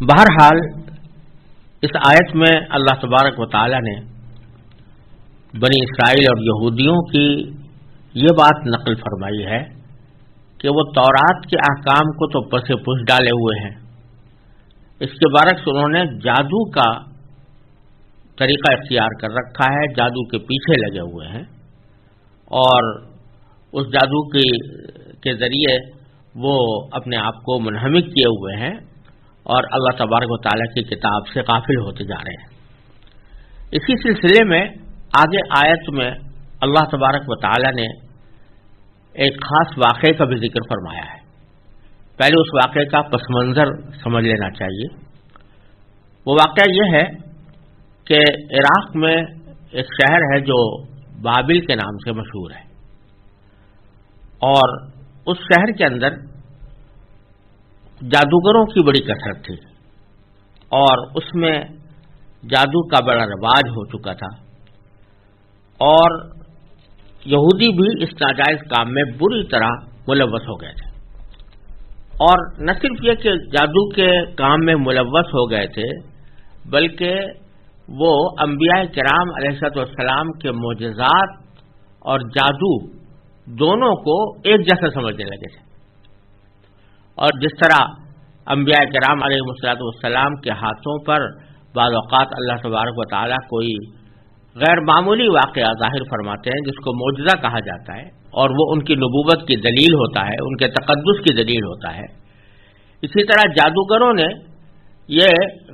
بہرحال اس آیت میں اللہ تبارک و تعالی نے بنی اسرائیل اور یہودیوں کی یہ بات نقل فرمائی ہے کہ وہ تورات کے احکام کو تو پس پش ڈالے ہوئے ہیں، اس کے برعکس انہوں نے جادو کا طریقہ اختیار کر رکھا ہے، جادو کے پیچھے لگے ہوئے ہیں، اور اس جادو کے ذریعے وہ اپنے آپ کو منہمک کیے ہوئے ہیں اور اللہ تبارک و تعالیٰ کی کتاب سے غافل ہوتے جا رہے ہیں۔ اسی سلسلے میں آگے آیت میں اللہ تبارک و تعالیٰ نے ایک خاص واقعے کا بھی ذکر فرمایا ہے۔ پہلے اس واقعے کا پس منظر سمجھ لینا چاہیے۔ وہ واقعہ یہ ہے کہ عراق میں ایک شہر ہے جو بابل کے نام سے مشہور ہے، اور اس شہر کے اندر جادوگروں کی بڑی کثرت تھی، اور اس میں جادو کا بڑا رواج ہو چکا تھا، اور یہودی بھی اس ناجائز کام میں بری طرح ملوث ہو گئے تھے۔ اور نہ صرف یہ کہ جادو کے کام میں ملوث ہو گئے تھے، بلکہ وہ انبیاء کرام علیہ السلام کے معجزات اور جادو دونوں کو ایک جیسا سمجھنے لگے تھے، اور جس طرح انبیاء کرام علیہ السلام کے ہاتھوں پر بعض اوقات اللہ تبارک و تعالیٰ کوئی غیر معمولی واقعہ ظاہر فرماتے ہیں جس کو معجزہ کہا جاتا ہے، اور وہ ان کی نبوت کی دلیل ہوتا ہے، ان کے تقدس کی دلیل ہوتا ہے، اسی طرح جادوگروں نے یہ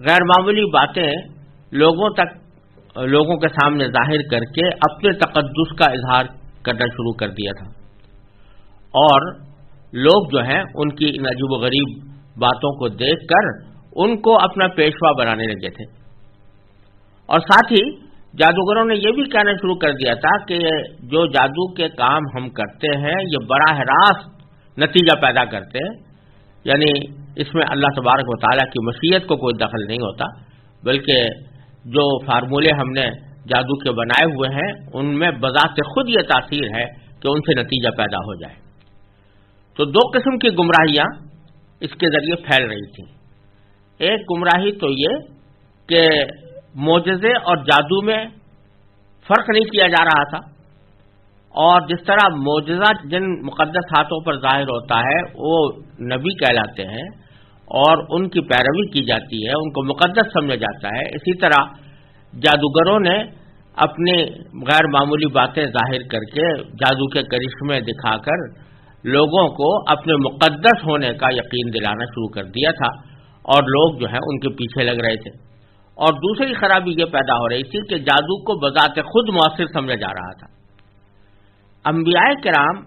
غیر معمولی باتیں لوگوں کے سامنے ظاہر کر کے اپنے تقدس کا اظہار کرنا شروع کر دیا تھا، اور لوگ جو ہیں ان کی ان عجیب و غریب باتوں کو دیکھ کر ان کو اپنا پیشوا بنانے لگے تھے۔ اور ساتھ ہی جادوگروں نے یہ بھی کہنا شروع کر دیا تھا کہ جو جادو کے کام ہم کرتے ہیں یہ براہ راست نتیجہ پیدا کرتے ہیں، یعنی اس میں اللہ تبارک و تعالیٰ کی مشیت کو کوئی دخل نہیں ہوتا، بلکہ جو فارمولے ہم نے جادو کے بنائے ہوئے ہیں ان میں بذات خود یہ تاثیر ہے کہ ان سے نتیجہ پیدا ہو جائے۔ تو دو قسم کی گمراہیاں اس کے ذریعے پھیل رہی تھیں۔ ایک گمراہی تو یہ کہ معجزے اور جادو میں فرق نہیں کیا جا رہا تھا، اور جس طرح معجزہ جن مقدس ہاتھوں پر ظاہر ہوتا ہے وہ نبی کہلاتے ہیں اور ان کی پیروی کی جاتی ہے، ان کو مقدس سمجھا جاتا ہے، اسی طرح جادوگروں نے اپنے غیر معمولی باتیں ظاہر کر کے جادو کے کرشمے دکھا کر لوگوں کو اپنے مقدس ہونے کا یقین دلانا شروع کر دیا تھا، اور لوگ جو ہیں ان کے پیچھے لگ رہے تھے۔ اور دوسری خرابی یہ پیدا ہو رہی تھی کہ جادو کو بذات خود مؤثر سمجھا جا رہا تھا۔ انبیاء کرام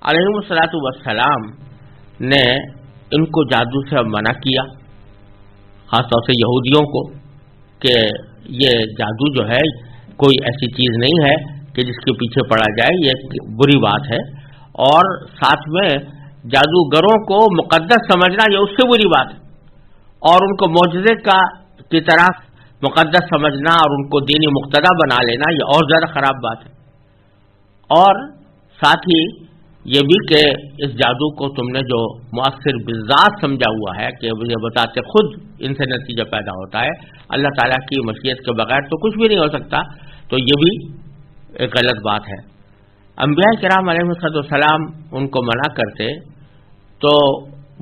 علیہم السلام نے ان کو جادو سے منع کیا، خاص طور سے یہودیوں کو، کہ یہ جادو جو ہے کوئی ایسی چیز نہیں ہے کہ جس کے پیچھے پڑا جائے، یہ بری بات ہے، اور ساتھ میں جادوگروں کو مقدس سمجھنا یہ اس سے بری بات ہے، اور ان کو معجزے کی طرح مقدس سمجھنا اور ان کو دینی مقتدا بنا لینا یہ اور زیادہ خراب بات ہے۔ اور ساتھ ہی یہ بھی کہ اس جادو کو تم نے جو مؤثر بالذات سمجھا ہوا ہے کہ یہ بتاتے خود ان سے نتیجہ پیدا ہوتا ہے، اللہ تعالیٰ کی مشیت کے بغیر تو کچھ بھی نہیں ہو سکتا، تو یہ بھی ایک غلط بات ہے۔ انبیاء کرام علیہ السلام ان کو منع کرتے تو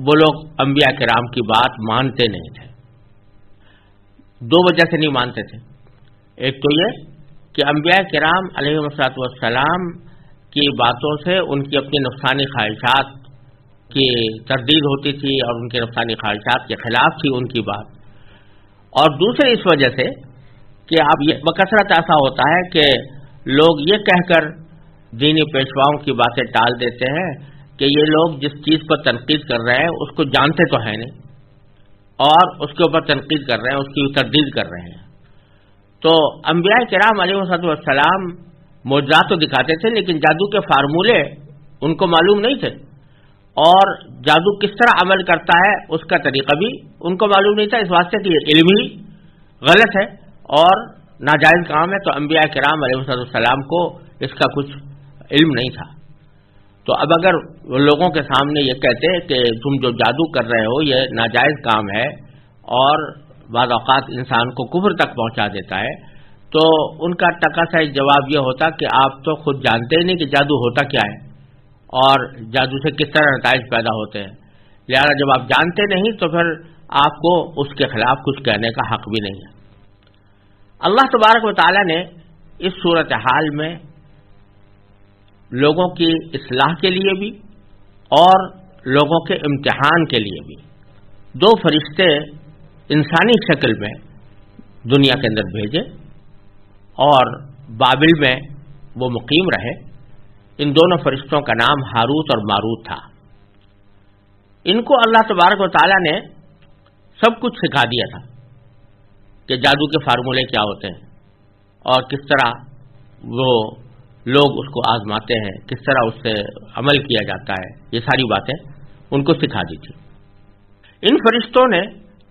وہ لوگ انبیاء کرام کی بات مانتے نہیں تھے۔ دو وجہ سے نہیں مانتے تھے۔ ایک تو یہ کہ انبیاء کرام علیہ السلام کی باتوں سے ان کی اپنی نفسانی خواہشات کی تردید ہوتی تھی، اور ان کے نفسانی خواہشات کے خلاف تھی ان کی بات، اور دوسرے اس وجہ سے کہ اب یہ بکثرت ایسا ہوتا ہے کہ لوگ یہ کہہ کر دینی پیشواؤں کی باتیں ٹال دیتے ہیں کہ یہ لوگ جس چیز پر تنقید کر رہے ہیں اس کو جانتے تو ہیں نہیں، اور اس کے اوپر تنقید کر رہے ہیں، اس کی تردید کر رہے ہیں۔ تو انبیاء کرام علیہ السلام معجزات تو دکھاتے تھے، لیکن جادو کے فارمولے ان کو معلوم نہیں تھے، اور جادو کس طرح عمل کرتا ہے اس کا طریقہ بھی ان کو معلوم نہیں تھا، اس واسطے کہ یہ علم ہی غلط ہے اور ناجائز کام ہے، تو انبیاء کرام علیہ السلام کو اس کا کچھ علم نہیں تھا۔ تو اب اگر لوگوں کے سامنے یہ کہتے کہ تم جو جادو کر رہے ہو یہ ناجائز کام ہے اور بعض اوقات انسان کو کفر تک پہنچا دیتا ہے، تو ان کا ٹکا جواب یہ ہوتا کہ آپ تو خود جانتے ہی نہیں کہ جادو ہوتا کیا ہے اور جادو سے کس طرح نتائج پیدا ہوتے ہیں، لہذا جب آپ جانتے نہیں تو پھر آپ کو اس کے خلاف کچھ کہنے کا حق بھی نہیں ہے۔ اللہ تبارک و تعالی نے اس صورتحال میں لوگوں کی اصلاح کے لیے بھی اور لوگوں کے امتحان کے لیے بھی دو فرشتے انسانی شکل میں دنیا کے اندر بھیجے اور بابل میں وہ مقیم رہے۔ ان دونوں فرشتوں کا نام ہاروت اور ماروت تھا۔ ان کو اللہ تبارک و تعالی نے سب کچھ سکھا دیا تھا کہ جادو کے فارمولے کیا ہوتے ہیں اور کس طرح وہ لوگ اس کو آزماتے ہیں، کس طرح اس سے عمل کیا جاتا ہے، یہ ساری باتیں ان کو سکھا دی تھی۔ ان فرشتوں نے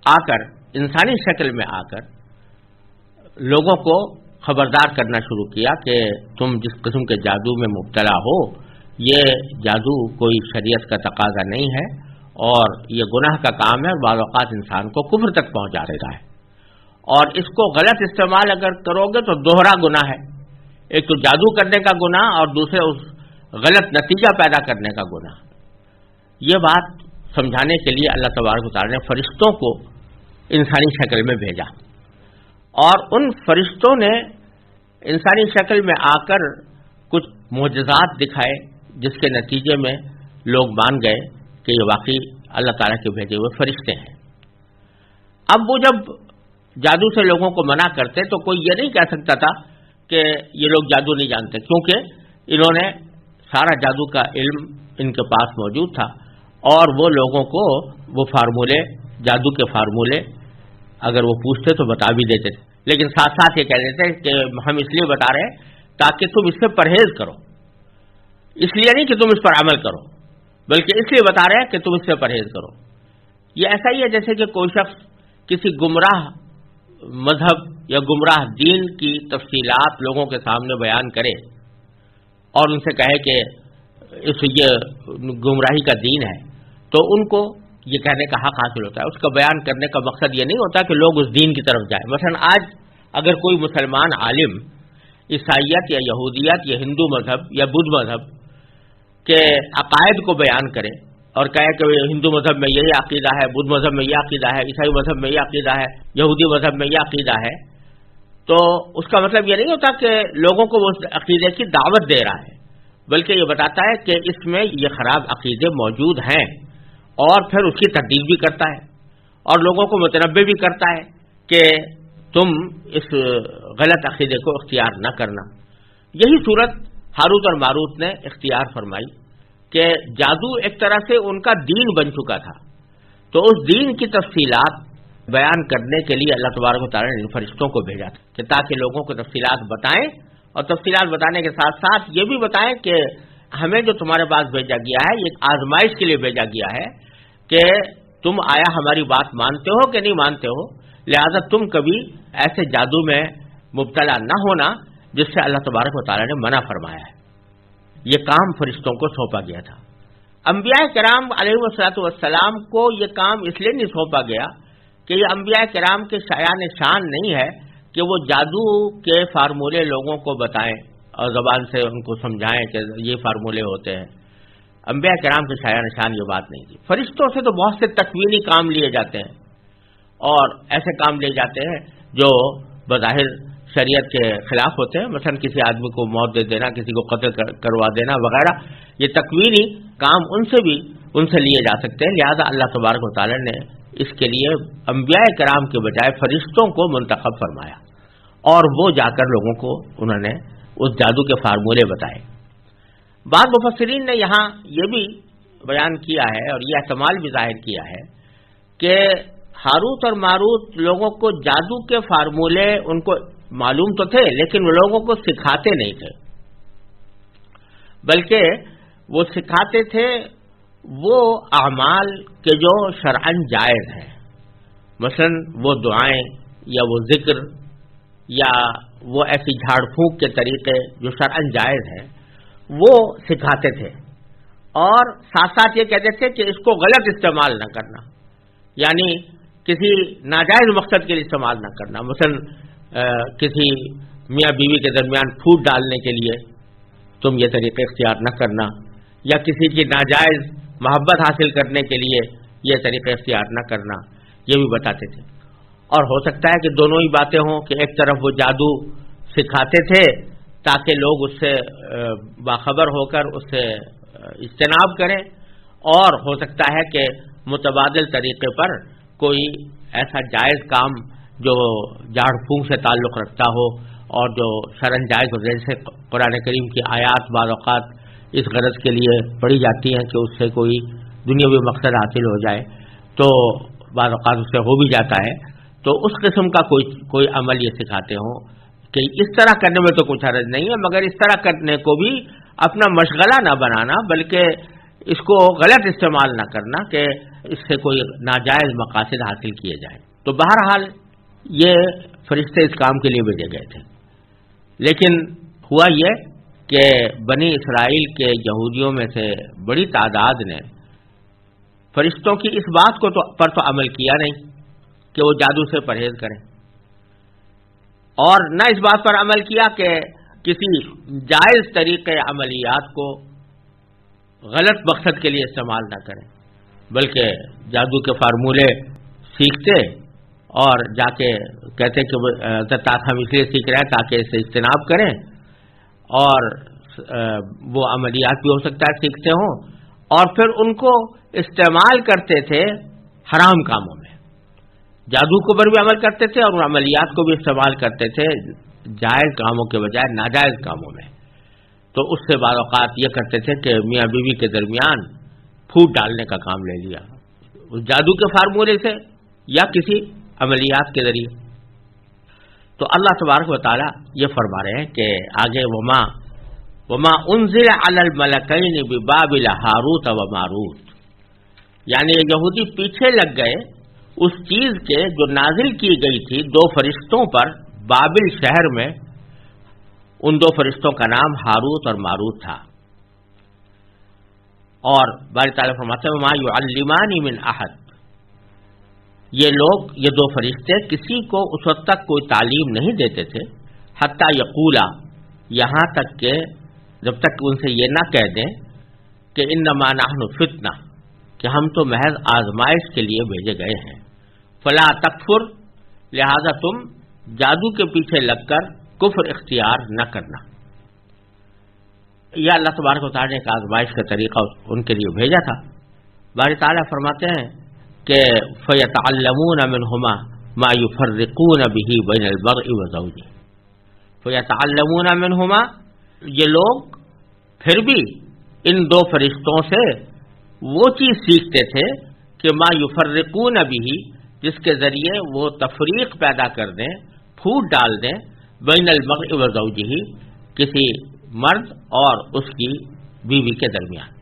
آ کر انسانی شکل میں آ کر لوگوں کو خبردار کرنا شروع کیا کہ تم جس قسم کے جادو میں مبتلا ہو یہ جادو کوئی شریعت کا تقاضا نہیں ہے اور یہ گناہ کا کام ہے اور بعض اوقات انسان کو کفر تک پہنچا دیتا ہے، اور اس کو غلط استعمال اگر کرو گے تو دوہرا گناہ ہے، ایک تو جادو کرنے کا گناہ اور دوسرے اس غلط نتیجہ پیدا کرنے کا گناہ۔ یہ بات سمجھانے کے لیے اللہ تبارک و تعالی نے فرشتوں کو انسانی شکل میں بھیجا، اور ان فرشتوں نے انسانی شکل میں آ کر کچھ معجزات دکھائے جس کے نتیجے میں لوگ مان گئے کہ یہ واقعی اللہ تعالیٰ کے بھیجے ہوئے فرشتے ہیں۔ اب وہ جب جادو سے لوگوں کو منع کرتے تو کوئی یہ نہیں کہہ سکتا تھا کہ یہ لوگ جادو نہیں جانتے، کیونکہ انہوں نے سارا جادو کا علم ان کے پاس موجود تھا اور وہ لوگوں کو وہ فارمولے، جادو کے فارمولے اگر وہ پوچھتے تو بتا بھی دیتے تھے، لیکن ساتھ ساتھ یہ کہہ دیتے کہ ہم اس لیے بتا رہے ہیں تاکہ تم اس سے پرہیز کرو، اس لیے نہیں کہ تم اس پر عمل کرو بلکہ اس لیے بتا رہے ہیں کہ تم اس سے پرہیز کرو۔ یہ ایسا ہی ہے جیسے کہ کوئی شخص کسی گمراہ مذہب یا گمراہ دین کی تفصیلات لوگوں کے سامنے بیان کرے اور ان سے کہے کہ یہ گمراہی کا دین ہے، تو ان کو یہ کہنے کا حق حاصل ہوتا ہے۔ اس کا بیان کرنے کا مقصد یہ نہیں ہوتا کہ لوگ اس دین کی طرف جائیں۔ مثلا آج اگر کوئی مسلمان عالم عیسائیت یا یہودیت یا ہندو مذہب یا بدھ مذہب کے عقائد کو بیان کرے اور کہے کہ ہندو مذہب میں یہی عقیدہ ہے، بدھ مذہب میں یہ عقیدہ ہے، عیسائی مذہب میں یہ عقیدہ ہے، یہودی مذہب میں یہ عقیدہ ہے، تو اس کا مطلب یہ نہیں ہوتا کہ لوگوں کو وہ عقیدے کی دعوت دے رہا ہے، بلکہ یہ بتاتا ہے کہ اس میں یہ خراب عقیدے موجود ہیں اور پھر اس کی تردید بھی کرتا ہے اور لوگوں کو متنبہ بھی کرتا ہے کہ تم اس غلط عقیدے کو اختیار نہ کرنا۔ یہی صورت ہاروت اور ماروت نے اختیار فرمائی کہ جادو ایک طرح سے ان کا دین بن چکا تھا، تو اس دین کی تفصیلات بیان کرنے کے لیے اللہ تبارک و تعالی نے ان فرشتوں کو بھیجا تھا کہ تاکہ لوگوں کو تفصیلات بتائیں، اور تفصیلات بتانے کے ساتھ ساتھ یہ بھی بتائیں کہ ہمیں جو تمہارے پاس بھیجا گیا ہے یہ آزمائش کے لیے بھیجا گیا ہے کہ تم آیا ہماری بات مانتے ہو کہ نہیں مانتے ہو، لہذا تم کبھی ایسے جادو میں مبتلا نہ ہونا جس سے اللہ تبارک و تعالی نے منع فرمایا ہے۔ یہ کام فرشتوں کو سونپا گیا تھا۔ انبیاء کرام علیہ الصلوۃ والسلام کو یہ کام اس لیے نہیں سونپا گیا کہ یہ انبیاء کرام کے شایان شان نہیں ہے کہ وہ جادو کے فارمولے لوگوں کو بتائیں اور زبان سے ان کو سمجھائیں کہ یہ فارمولے ہوتے ہیں۔ انبیاء کرام کے شایان شان یہ بات نہیں تھی۔ فرشتوں سے تو بہت سے تکوینی کام لیے جاتے ہیں اور ایسے کام لیے جاتے ہیں جو بظاہر شریعت کے خلاف ہوتے ہیں، مثلا کسی آدمی کو موت دے دینا، کسی کو قتل کروا دینا وغیرہ، یہ تکوینی کام ان سے لیے جا سکتے ہیں، لہذا اللہ تبارک و تعالی نے اس کے لیے انبیاء کرام کے بجائے فرشتوں کو منتخب فرمایا اور وہ جا کر لوگوں کو انہوں نے اس جادو کے فارمولے بتائے۔ بعض مفسرین نے یہاں یہ بھی بیان کیا ہے اور یہ احتمال بھی ظاہر کیا ہے کہ ہاروت اور ماروت لوگوں کو جادو کے فارمولے ان کو معلوم تو تھے لیکن وہ لوگوں کو سکھاتے نہیں تھے، بلکہ وہ سکھاتے تھے وہ اعمال کے جو شرعاً جائز ہیں، مثلا وہ دعائیں یا وہ ذکر یا وہ ایسی جھاڑ پھونک کے طریقے جو شرعاً جائز ہیں وہ سکھاتے تھے، اور ساتھ ساتھ یہ کہتے تھے کہ اس کو غلط استعمال نہ کرنا، یعنی کسی ناجائز مقصد کے لیے استعمال نہ کرنا، مثلا کسی میاں بیوی کے درمیان پھوٹ ڈالنے کے لیے تم یہ طریقے اختیار نہ کرنا، یا کسی کی ناجائز محبت حاصل کرنے کے لیے یہ طریقے اختیار نہ کرنا، یہ بھی بتاتے تھے۔ اور ہو سکتا ہے کہ دونوں ہی باتیں ہوں، کہ ایک طرف وہ جادو سکھاتے تھے تاکہ لوگ اس سے باخبر ہو کر اس سے اجتناب کریں، اور ہو سکتا ہے کہ متبادل طریقے پر کوئی ایسا جائز کام جو جھاڑ پھونک سے تعلق رکھتا ہو اور جو شرعاً جائز ہو، جیسے قرآن کریم کی آیات بعض اوقات اس غرض کے لیے پڑھی جاتی ہیں کہ اس سے کوئی دنیاوی مقصد حاصل ہو جائے، تو بعض اوقات اس سے ہو بھی جاتا ہے، تو اس قسم کا کوئی عمل یہ سکھاتے ہوں کہ اس طرح کرنے میں تو کچھ حرج نہیں ہے، مگر اس طرح کرنے کو بھی اپنا مشغلہ نہ بنانا، بلکہ اس کو غلط استعمال نہ کرنا کہ اس سے کوئی ناجائز مقاصد حاصل کیے جائیں۔ تو بہرحال یہ فرشتے اس کام کے لیے بھیجے گئے تھے، لیکن ہوا یہ کہ بنی اسرائیل کے یہودیوں میں سے بڑی تعداد نے فرشتوں کی اس بات کو پر تو عمل کیا نہیں کہ وہ جادو سے پرہیز کریں، اور نہ اس بات پر عمل کیا کہ کسی جائز طریقے عملیات کو غلط مقصد کے لیے استعمال نہ کریں، بلکہ جادو کے فارمولے سیکھتے اور جا کے کہتے کہ ہم اس لیے سیکھ رہے ہیں تاکہ اس سے اجتناب کریں، اور وہ عملیات بھی ہو سکتا ہے سیکھتے ہوں، اور پھر ان کو استعمال کرتے تھے حرام کاموں میں، جادو کو پر بھی عمل کرتے تھے اور ان عملیات کو بھی استعمال کرتے تھے جائز کاموں کے بجائے ناجائز کاموں میں۔ تو اس سے بعض اوقات یہ کرتے تھے کہ میاں بیوی کے درمیان پھوٹ ڈالنے کا کام لے لیا اس جادو کے فارمولے سے یا کسی عملیات کے ذریعے۔ تو اللہ تبارک و تعالیٰ یہ فرما رہے ہیں کہ آگے وما انزل علی الملکین ببابل ہاروت و ماروت، یعنی یہودی پیچھے لگ گئے اس چیز کے جو نازل کی گئی تھی دو فرشتوں پر بابل شہر میں، ان دو فرشتوں کا نام ہاروت اور ماروت تھا۔ اور باری تعالیٰ فرماتے ہیں وما یعلمان من احد، یہ دو فرشتے کسی کو اس وقت تک کوئی تعلیم نہیں دیتے تھے حتی یقولا، یہاں تک کہ جب تک ان سے یہ نہ کہہ دیں کہ انما نحن فتنہ، کہ ہم تو محض آزمائش کے لیے بھیجے گئے ہیں، فلا تکفر، لہذا تم جادو کے پیچھے لگ کر کفر اختیار نہ کرنا۔ یہ اللہ تبارک و تعالیٰ نے ایک آزمائش کا طریقہ ان کے لیے بھیجا تھا۔ باری تعالیٰ فرماتے ہیں کہ فَيَتَعَلَّمُونَ مِنْهُمَا مَا يُفَرِّقُونَ بِهِ بَيْنَ الْمَرْءِ وَزَوْجِهِ، فَيَتَعَلَّمُونَ مِنْهُمَا، یہ لوگ پھر بھی ان دو فرشتوں سے وہ چیز سیکھتے تھے کہ ما یفرقون به، جس کے ذریعے وہ تفریق پیدا کر دیں، پھوٹ ڈال دیں، بین المرء وزوجہ، کسی مرد اور اس کی بیوی کے درمیان۔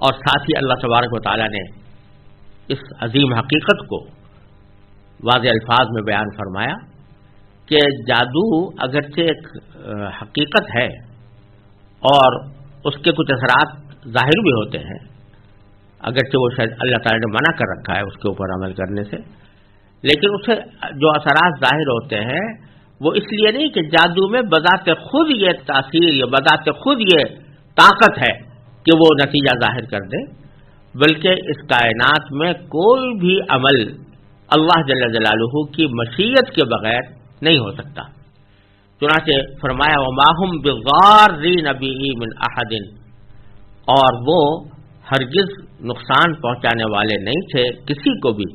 اور ساتھ ہی اللہ تبارک و تعالیٰ نے اس عظیم حقیقت کو واضح الفاظ میں بیان فرمایا کہ جادو اگرچہ ایک حقیقت ہے اور اس کے کچھ اثرات ظاہر بھی ہوتے ہیں، اگرچہ وہ شاید اللہ تعالیٰ نے منع کر رکھا ہے اس کے اوپر عمل کرنے سے، لیکن اس سے جو اثرات ظاہر ہوتے ہیں وہ اس لیے نہیں کہ جادو میں بذات خود یہ تاثیر یا بذات خود یہ طاقت ہے کہ وہ نتیجہ ظاہر کر دے، بلکہ اس کائنات میں کوئی بھی عمل اللہ جل جلالہ کی مشیت کے بغیر نہیں ہو سکتا۔ چنانچہ فرمایا وما ہم بضارین بہ من احد، اور وہ ہرگز نقصان پہنچانے والے نہیں تھے کسی کو بھی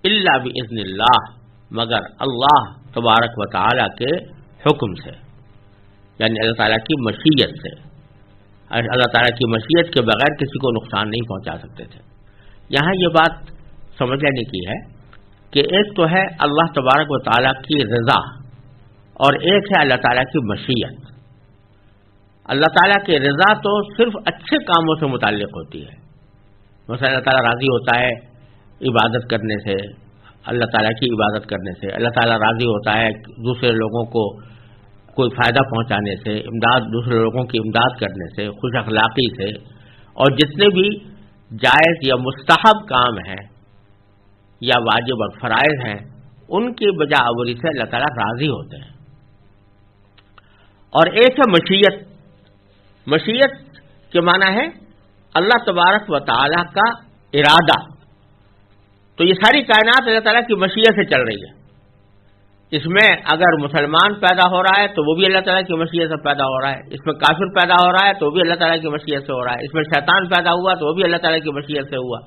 الا باذن اللہ، مگر اللہ تبارک و تعالی کے حکم سے، یعنی اللہ تعالیٰ کی مشیت سے۔ اللہ تعالیٰ کی مشیت کے بغیر کسی کو نقصان نہیں پہنچا سکتے تھے۔ یہاں یہ بات سمجھ لینے کی ہے کہ ایک تو ہے اللہ تبارک و تعالیٰ کی رضا اور ایک ہے اللہ تعالیٰ کی مشیت۔ اللہ تعالیٰ کی رضا تو صرف اچھے کاموں سے متعلق ہوتی ہے، مثلا اللہ تعالیٰ راضی ہوتا ہے عبادت کرنے سے، اللہ تعالیٰ کی عبادت کرنے سے، اللہ تعالیٰ راضی ہوتا ہے دوسرے لوگوں کو کوئی فائدہ پہنچانے سے، دوسرے لوگوں کی امداد کرنے سے، خوش اخلاقی سے، اور جتنے بھی جائز یا مستحب کام ہیں یا واجب اور فرائض ہیں ان کی بجا آوری سے اللہ تعالیٰ راضی ہوتے ہیں. اور ایک ہے مشیت. مشیت کے معنی ہے اللہ تبارک و تعالیٰ کا ارادہ. تو یہ ساری کائنات اللہ تعالیٰ کی مشیت سے چل رہی ہے. اس میں اگر مسلمان پیدا ہو رہا ہے تو وہ بھی اللہ تعالیٰ کی مشیت سے پیدا ہو رہا ہے، اس میں کافر پیدا ہو رہا ہے تو وہ بھی اللہ تعالیٰ کی مشیت سے ہو رہا ہے، اس میں شیطان پیدا ہوا تو وہ بھی اللہ تعالیٰ کی مشیت سے ہوا.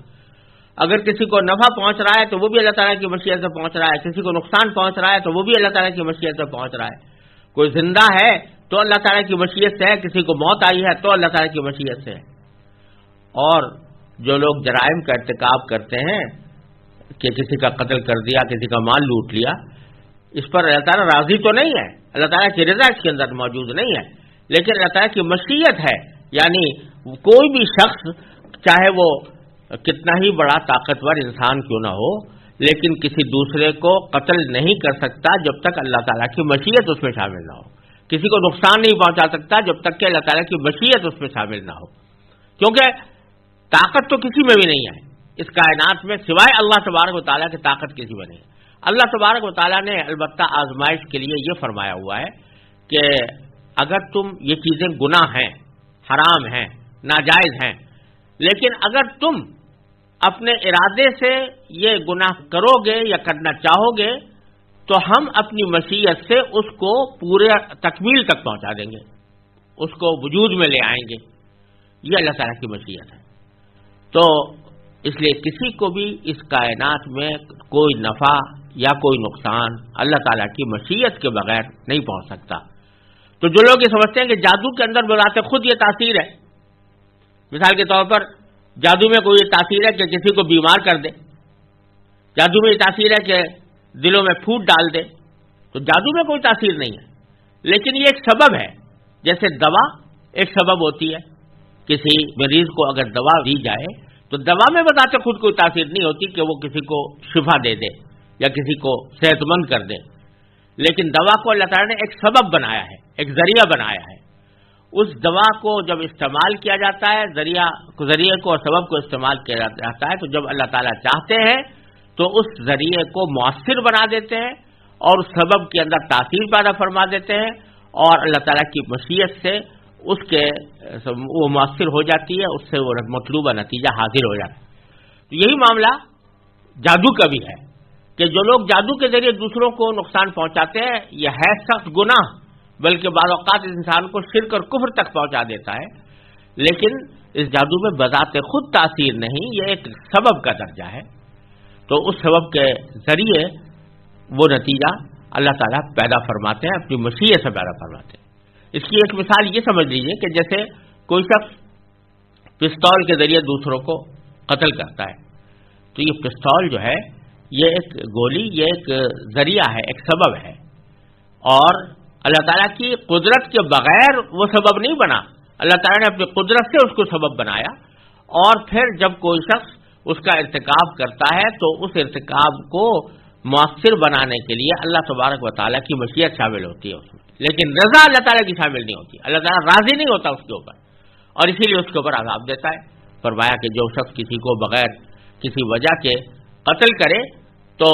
اگر کسی کو نفع پہنچ رہا ہے تو وہ بھی اللہ تعالیٰ کی مشیت سے پہنچ رہا ہے، کسی کو نقصان پہنچ رہا ہے تو وہ بھی اللہ تعالیٰ کی مشیت سے پہنچ رہا ہے. کوئی زندہ ہے تو اللہ تعالیٰ کی مشیت سے ہے، کسی کو موت آئی ہے تو اللہ تعالیٰ کی مشیت سے ہے. اور جو لوگ جرائم کا ارتکاب کرتے ہیں کہ کسی کا قتل کر دیا، کسی کا مال لوٹ لیا، اس پر اللہ تعالیٰ راضی تو نہیں ہے، اللہ تعالیٰ کی رضا اس کے اندر موجود نہیں ہے، لیکن اللہ تعالیٰ کی مشیت ہے. یعنی کوئی بھی شخص چاہے وہ کتنا ہی بڑا طاقتور انسان کیوں نہ ہو، لیکن کسی دوسرے کو قتل نہیں کر سکتا جب تک اللہ تعالیٰ کی مشیت اس میں شامل نہ ہو. کسی کو نقصان نہیں پہنچا سکتا جب تک کہ اللہ تعالیٰ کی مشیت اس میں شامل نہ ہو، کیونکہ طاقت تو کسی میں بھی نہیں ہے اس کائنات میں سوائے اللہ تبارک و تعالیٰ کی طاقت کسی میں نہیں ہے. اللہ تبارک و تعالیٰ نے البتہ آزمائش کے لیے یہ فرمایا ہوا ہے کہ اگر تم یہ چیزیں گناہ ہیں، حرام ہیں، ناجائز ہیں، لیکن اگر تم اپنے ارادے سے یہ گناہ کرو گے یا کرنا چاہو گے تو ہم اپنی مشیت سے اس کو پورے تکمیل تک پہنچا دیں گے، اس کو وجود میں لے آئیں گے. یہ اللہ تعالیٰ کی مشیت ہے. تو اس لیے کسی کو بھی اس کائنات میں کوئی نفع یا کوئی نقصان اللہ تعالیٰ کی مشیت کے بغیر نہیں پہنچ سکتا. تو جو لوگ یہ سمجھتے ہیں کہ جادو کے اندر بذات خود یہ تاثیر ہے، مثال کے طور پر جادو میں کوئی تاثیر ہے کہ کسی کو بیمار کر دے، جادو میں یہ تاثیر ہے کہ دلوں میں پھوٹ ڈال دے، تو جادو میں کوئی تاثیر نہیں ہے، لیکن یہ ایک سبب ہے. جیسے دوا ایک سبب ہوتی ہے، کسی مریض کو اگر دوا دی جائے تو دوا میں بذات خود کوئی تاثیر نہیں ہوتی کہ وہ کسی کو شفا دے دے یا کسی کو صحت مند کر دے، لیکن دوا کو اللہ تعالیٰ نے ایک سبب بنایا ہے، ایک ذریعہ بنایا ہے. اس دوا کو جب استعمال کیا جاتا ہے، ذریعے کو اور سبب کو استعمال کیا جاتا ہے، تو جب اللہ تعالیٰ چاہتے ہیں تو اس ذریعے کو مؤثر بنا دیتے ہیں اور اس سبب کے اندر تاثیر پیدا فرما دیتے ہیں، اور اللہ تعالیٰ کی مشیت سے اس کے وہ مؤثر ہو جاتی ہے، اس سے وہ مطلوبہ نتیجہ حاصل ہو جاتا ہے. تو یہی معاملہ جادو کا بھی ہے کہ جو لوگ جادو کے ذریعے دوسروں کو نقصان پہنچاتے ہیں، یہ ہے سخت گناہ، بلکہ بعض اوقات اس انسان کو شرک اور کفر تک پہنچا دیتا ہے. لیکن اس جادو میں بذات خود تاثیر نہیں، یہ ایک سبب کا درجہ ہے. تو اس سبب کے ذریعے وہ نتیجہ اللہ تعالیٰ پیدا فرماتے ہیں، اپنی مشیت سے پیدا فرماتے ہیں. اس کی ایک مثال یہ سمجھ لیجئے کہ جیسے کوئی شخص پستول کے ذریعے دوسروں کو قتل کرتا ہے، تو یہ پستول جو ہے یہ ایک گولی، یہ ایک ذریعہ ہے، ایک سبب ہے، اور اللہ تعالیٰ کی قدرت کے بغیر وہ سبب نہیں بنا. اللہ تعالیٰ نے اپنی قدرت سے اس کو سبب بنایا، اور پھر جب کوئی شخص اس کا ارتکاب کرتا ہے تو اس ارتکاب کو مؤثر بنانے کے لیے اللہ تبارک و تعالیٰ کی مشیت شامل ہوتی ہے اس میں، لیکن رضا اللہ تعالیٰ کی شامل نہیں ہوتی. اللہ تعالیٰ راضی نہیں ہوتا اس کے اوپر، اور اسی لیے اس کے اوپر عذاب دیتا ہے. فرمایا کہ جو شخص کسی کو بغیر کسی وجہ کے قتل کرے تو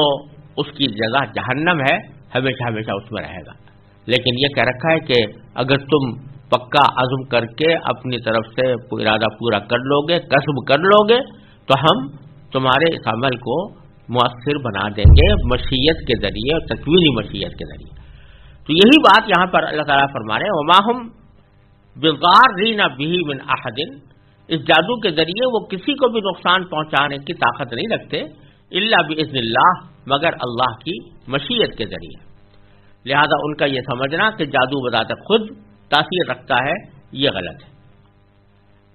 اس کی جزا جہنم ہے، ہمیشہ ہمیشہ اس میں رہے گا. لیکن یہ کہہ رکھا ہے کہ اگر تم پکا عزم کر کے اپنی طرف سے ارادہ پورا کر لو گے، قصب کر لو گے، تو ہم تمہارے اس عمل کو مؤثر بنا دیں گے مشیت کے ذریعے اور تکوینی مشیت کے ذریعے. تو یہی بات یہاں پر اللہ تعالیٰ فرما رہے ہیں وما ہم بضارین بہ من احد، اس جادو کے ذریعے وہ کسی کو بھی نقصان پہنچانے کی طاقت نہیں رکھتے الا باذن اللہ، مگر اللہ کی مشیت کے ذریعے. لہذا ان کا یہ سمجھنا کہ جادو بذات خود تاثیر رکھتا ہے یہ غلط ہے.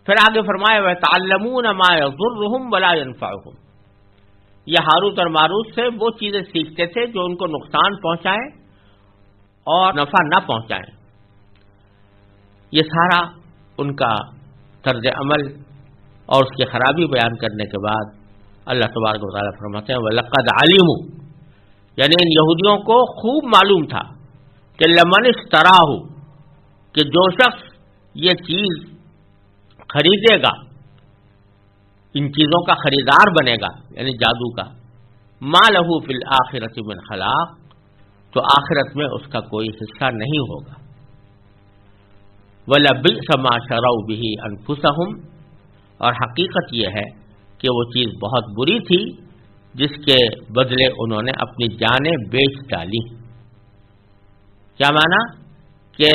پھر آگے فرمایا وَيَتَعَلَّمُونَ مَا يَضُرُّهُمْ وَلَا يَنفَعُهُمْ، یہ ہاروت اور ماروت سے وہ چیزیں سیکھتے تھے جو ان کو نقصان پہنچائیں اور نفع نہ پہنچائیں. یہ سارا ان کا طرز عمل اور اس کی خرابی بیان کرنے کے بعد اللہ تبارک و تعالیٰ فرماتے ہیں وَلَقَدْ عَلِمُوا، یعنی ان یہودیوں کو خوب معلوم تھا کہ لَمَنِ اشْتَرَاهُ، کہ جو شخص یہ چیز خریدے گا، ان چیزوں کا خریدار بنے گا، یعنی جادو کا، ما لہ فی الآخرۃ من خلاق، تو آخرت میں اس کا کوئی حصہ نہیں ہوگا۔ وَلَبِئْسَ مَا شَرَوْا بِهِ أَنفُسَهُمْ، اور حقیقت یہ ہے کہ وہ چیز بہت بری تھی جس کے بدلے انہوں نے اپنی جانیں بیچ ڈالی۔ کیا مانا؟ کہ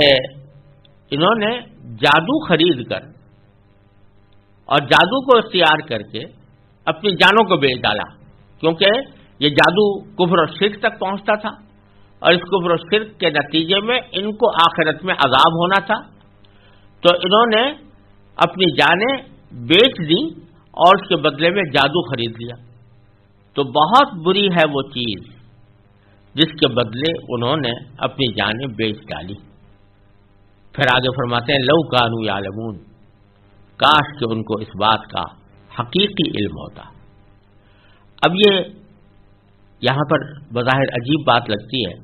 انہوں نے جادو خرید کر اور جادو کو اختیار کر کے اپنی جانوں کو بیچ ڈالا، کیونکہ یہ جادو کفر اور شرک تک پہنچتا تھا، اور اس کفر اور شرک کے نتیجے میں ان کو آخرت میں عذاب ہونا تھا، تو انہوں نے اپنی جانیں بیچ دی اور اس کے بدلے میں جادو خرید لیا۔ تو بہت بری ہے وہ چیز جس کے بدلے انہوں نے اپنی جانیں بیچ ڈالی۔ پھر آگے فرماتے ہیں لو کانوا یعلمون، کاش کہ ان کو اس بات کا حقیقی علم ہوتا۔ اب یہ یہاں پر بظاہر عجیب بات لگتی ہے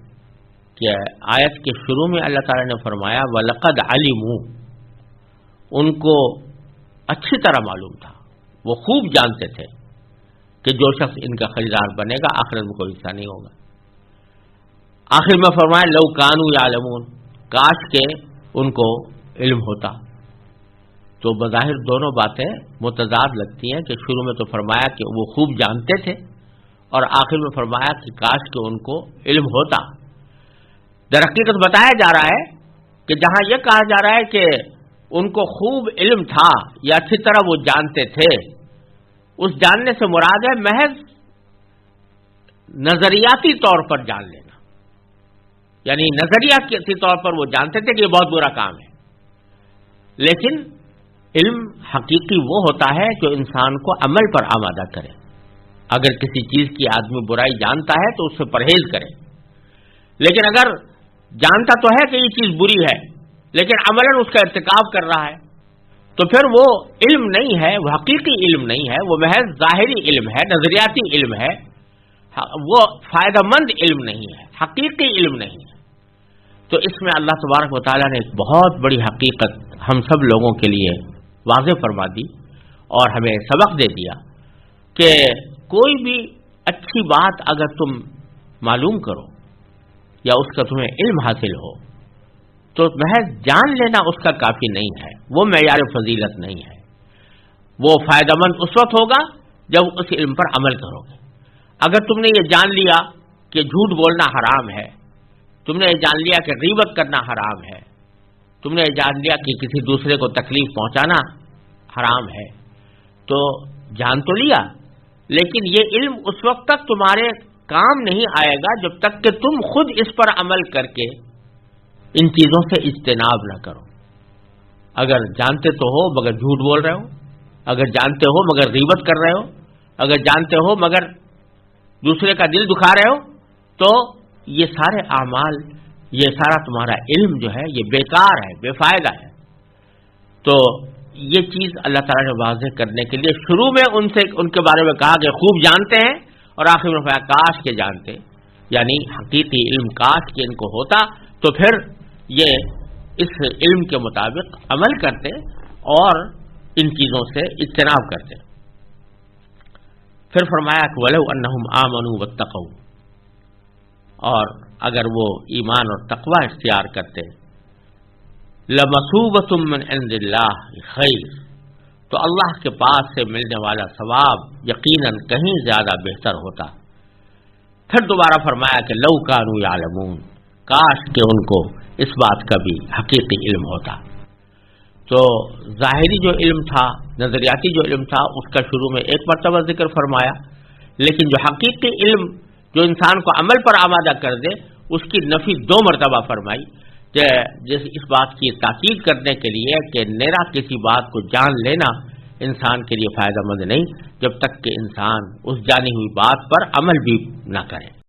کہ آیت کے شروع میں اللہ تعالیٰ نے فرمایا وَلَقَدْ عَلِمُوا، ان کو اچھی طرح معلوم تھا، وہ خوب جانتے تھے کہ جو شخص ان کا خریدار بنے گا آخرت میں کوئی حصہ نہیں ہوگا۔ آخر میں فرمایا لو کانوا یعلمون، کاش کہ ان کو علم ہوتا۔ تو بظاہر دونوں باتیں متضاد لگتی ہیں کہ شروع میں تو فرمایا کہ وہ خوب جانتے تھے اور آخر میں فرمایا کہ کاش کہ ان کو علم ہوتا۔ در حقیقت بتایا جا رہا ہے کہ جہاں یہ کہا جا رہا ہے کہ ان کو خوب علم تھا یا اچھی طرح وہ جانتے تھے، اس جاننے سے مراد ہے محض نظریاتی طور پر جان لینا، یعنی نظریاتی طور پر وہ جانتے تھے کہ یہ بہت برا کام ہے، لیکن علم حقیقی وہ ہوتا ہے جو انسان کو عمل پر آمادہ کرے۔ اگر کسی چیز کی آدمی برائی جانتا ہے تو اس سے پرہیز کرے، لیکن اگر جانتا تو ہے کہ یہ چیز بری ہے لیکن عملاً اس کا ارتکاب کر رہا ہے تو پھر وہ علم نہیں ہے، وہ حقیقی علم نہیں ہے، وہ محض ظاہری علم ہے، نظریاتی علم ہے، وہ فائدہ مند علم نہیں ہے، حقیقی علم نہیں ہے۔ تو اس میں اللہ تبارک و تعالیٰ نے ایک بہت بڑی حقیقت ہم سب لوگوں کے لیے واضح فرما دی اور ہمیں سبق دے دیا کہ کوئی بھی اچھی بات اگر تم معلوم کرو یا اس کا تمہیں علم حاصل ہو تو محض جان لینا اس کا کافی نہیں ہے، وہ معیار فضیلت نہیں ہے۔ وہ فائدہ مند اس وقت ہوگا جب اس علم پر عمل کرو گے۔ اگر تم نے یہ جان لیا کہ جھوٹ بولنا حرام ہے، تم نے یہ جان لیا کہ غیبت کرنا حرام ہے، تم نے یہ جان لیا کہ کسی دوسرے کو تکلیف پہنچانا حرام ہے، تو جان تو لیا، لیکن یہ علم اس وقت تک تمہارے کام نہیں آئے گا جب تک کہ تم خود اس پر عمل کر کے ان چیزوں سے اجتناب نہ کرو۔ اگر جانتے تو ہو مگر جھوٹ بول رہے ہو، اگر جانتے ہو مگر غیبت کر رہے ہو، اگر جانتے ہو مگر دوسرے کا دل دکھا رہے ہو، تو یہ سارے اعمال، یہ سارا تمہارا علم جو ہے یہ بیکار ہے، بے فائدہ ہے۔ تو یہ چیز اللہ تعالیٰ نے واضح کرنے کے لیے شروع میں ان کے بارے میں کہا کہ خوب جانتے ہیں، اور آخر میں فرمایا کاش کے جانتے، یعنی حقیقی علم کاش کہ ان کو ہوتا تو پھر یہ اس علم کے مطابق عمل کرتے اور ان چیزوں سے اجتناب کرتے۔ پھر فرمایا کہ وَلَوْ أَنَّهُمْ آمَنُوا وَاتَّقَوْا، اور اگر وہ ایمان اور تقوی اختیار کرتے، لَمَثُوبَةٌ مِّنْ عِندِ اللَّهِ خَيْرٌ، تو اللہ کے پاس سے ملنے والا ثواب یقیناً کہیں زیادہ بہتر ہوتا۔ پھر دوبارہ فرمایا کہ لَوْ كَانُوا يَعْلَمُونَ، کاش کہ ان کو اس بات کا بھی حقیقی علم ہوتا۔ تو ظاہری جو علم تھا، نظریاتی جو علم تھا، اس کا شروع میں ایک مرتبہ ذکر فرمایا، لیکن جو حقیقی علم جو انسان کو عمل پر آمادہ کر دے اس کی نفی 2 مرتبہ فرمائی، جیسے اس بات کی تاکید کرنے کے لیے کہ نیرا کسی بات کو جان لینا انسان کے لیے فائدہ مند نہیں جب تک کہ انسان اس جانی ہوئی بات پر عمل بھی نہ کرے۔